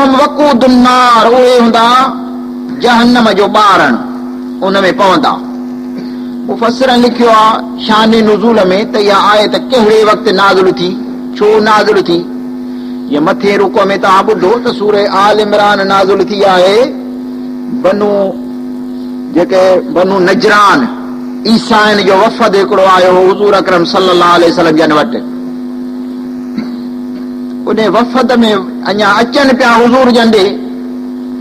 लहुम वक़ूदुन नार, उहे हूंदा जहन्नम जो ॿारण, उन में पवंदा। मुफ़स्सिरनि लिखियो आहे शान नुज़ूल में त इहा आयत कहिड़े वक़्तु नाज़िल थी, छो नाज़िल थी। ये मथे रुको में तव्हां ॿुधो त सूरह आल इमरान नाज़िल थी आहे बनु नजरान ईसाइन जो वफ़द हिकिड़ो आयो हो हुज़ूर अकरम सल्लल्लाहु अलैहि वसल्लम जन वटि। उन वफ़द में अञा अचनि पिया हुज़ूर जंदे,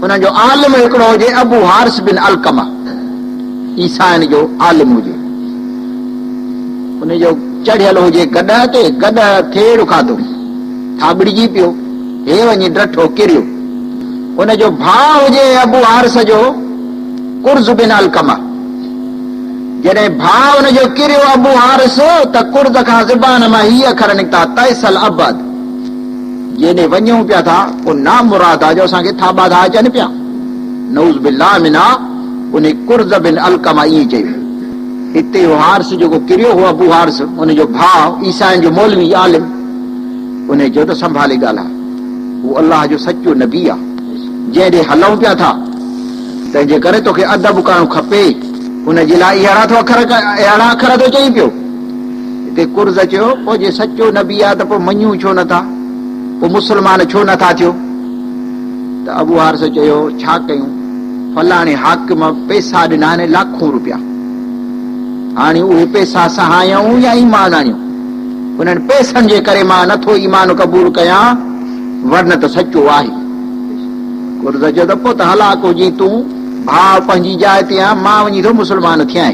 उन जो आलिम हिकिड़ो हुजे अबू हारिस बिन अलकमा, ईसाइन जो आलिम हुजे, उन जो चढ़ियल हुजे गॾ ते, गॾ थेड़ खाधो, थाबड़िजी पियो, हे वञी ड्रठो किरियो। उन जो भाउ हुजे अबू हारिस जो कुर्ज़ बिन अलकमा, जॾहिं भाउ उन जो किरियो अबू हारिस त कुर्ज़ खां ज़बान मां हीअ अखर निकिता तैसल अबद, जेॾे वञूं पिया था पोइ नाम मुराद आहे जो असांखे थाबा था अचनि पिया, नऊज़ बिल्लाह मिना। उन कुर्ज़ बिन अलकमा ईअं चयो। हिते हो हारिस जेको किरियो हो अबू हारिस, उन जो भाउ ईसाइन जो मौलवी आलिम, उन जो त संभाले ॻाल्हि आहे, उहो अलाह जो सचो नबी आहे, जंहिं ॾे हलूं पिया था। तंहिंजे करे तोखे अदब करणु खपे, उनजे लाइ अहिड़ा अखर थो चई पियो। हिते कुर्ज़ चयो, पोइ जे सचो नबी आहे त पोइ मञूं छो नथा, पोइ मुस्लमान छो नथा थियो। त अबू हारिस चयो छा कयूं, फलाणे हाकिम पैसा ॾिना आहिनि लाखों रुपया, हाणे उहे पैसा सहायूं या ईमान आणियूं। उन्हनि पैसनि जे करे मां नथो ईमान क़बूल कयां, वरन त सचो आहे। कुर्ज़ जो त पोइ त हलाक हुजी तूं, भाउ पंहिंजी जाइ ते आहे, मां वञी थो मुस्लमान थियां।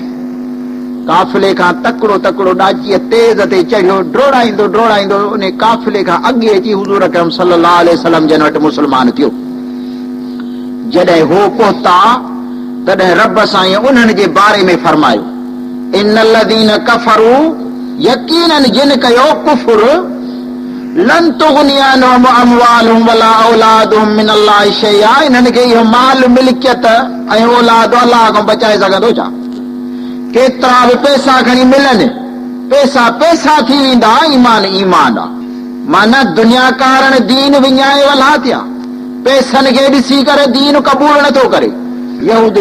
काफ़िले खां तकिड़ो तकिड़ो ॾाचीअ तेज़ ते चढ़ियो, डोड़ाईंदो उन काफ़िले खां अॻे अची हुज़ूर अकरम सल्लल्लाहु अलैहि वसल्लम जन वटि मुस्लमान थियो। जॾहिं हो पहुता तॾहिं रब साईं उन्हनि जे बारे में फरमायो, इन्नल लज़ीन कफ़रू, यकीनन जिन कयो कुफ्र, लन तुग़नी अन्हुम अमवालुहुम वला औलादुहुम मिनल्लाहि शैआ, इन्हनि खे इहो माल मिल्कियत ऐं औलाद अलाह खां बचाए सघंदो छा? केतिरा बि पैसा खणी मिलनि, पैसा थी वेंदा, ईमान ईमान आहे। माना दुनियाकारनि दीन विञाए वला थिया, पैसनि खे ॾिसी करे दीन क़बूल नथो करे। यहूद